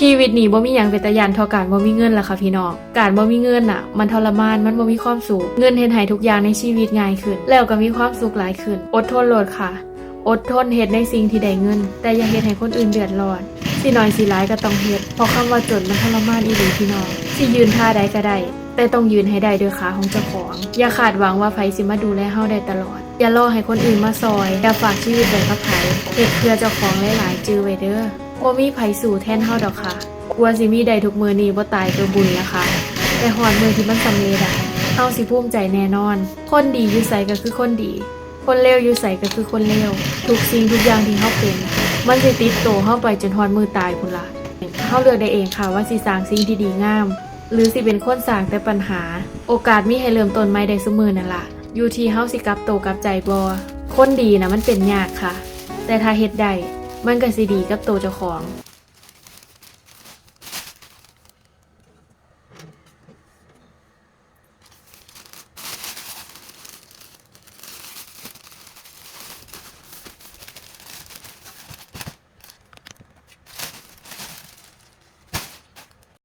ชีวิตนี้บ่มีหยังเป็นตาย่านเท่าการบ่มีเงินล่ะค่ะพี่น้องการบ่มีเงินน่ะมันทรมานมันบ่มีความสุขเงินเฮ็ดให้ทุกอย่างในชีวิตง่ายขึ้นแล้วก็มีความสุขหลายขึ้นอดทนโลดค่ะอดทนเฮ็ดในสิ่งที่ได้เงินแต่อย่าเฮ็ดให้คนอื่นเดือดร้อนสิน้อยสิหลายก็ต้องเฮ็ดเพราะคำว่าจนมันทรมานอีหลีพี่น้องสิยืนท่าใดก็ได้แต่ต้องยืนให้ได้ด้วยขาของเจ้าของอย่าคาดหวังว่าไผสิมาดูแลเฮาได้ตลอดอย่ารอให้คนอื่นมาซอยอย่าฝากชีวิตไว้กับไผเฮ็ดเพื่อเจ้าของหลายๆจื้อไว้เด้อบ่มีไผสู่แทนเฮาดอกค่ะกลัวสิมีได้ทุกมื้อนี้บ่ตายก็บุญแล้วค่ะแต่ฮอดมื้อที่มันสำเร็จได้เฮาสิภูมิใจแน่นอนคนดีอยู่ไสก็คือคนดีคนเลวอยู่ไสก็คือคนเลวทุกสิ่งทุกอย่างที่เฮาเป็นมันสิติดโตเฮาไปจนฮอดมื้อตายพุ่นล่ะเฮาเลือกได้เองค่ะว่าสิสร้างสิ่งที่ดีงามหรือสิเป็นคนสร้างแต่ปัญหาโอกาสมีให้เริ่มต้นใหม่ได้ซุมื้อนั่นล่ะอยู่ที่เฮาสิกลับโตกลับใจบ่คนดีนะมันเป็นยากค่ะแต่ถ้าเฮ็ดได้มันก็สิดีกับโตเจ้าของ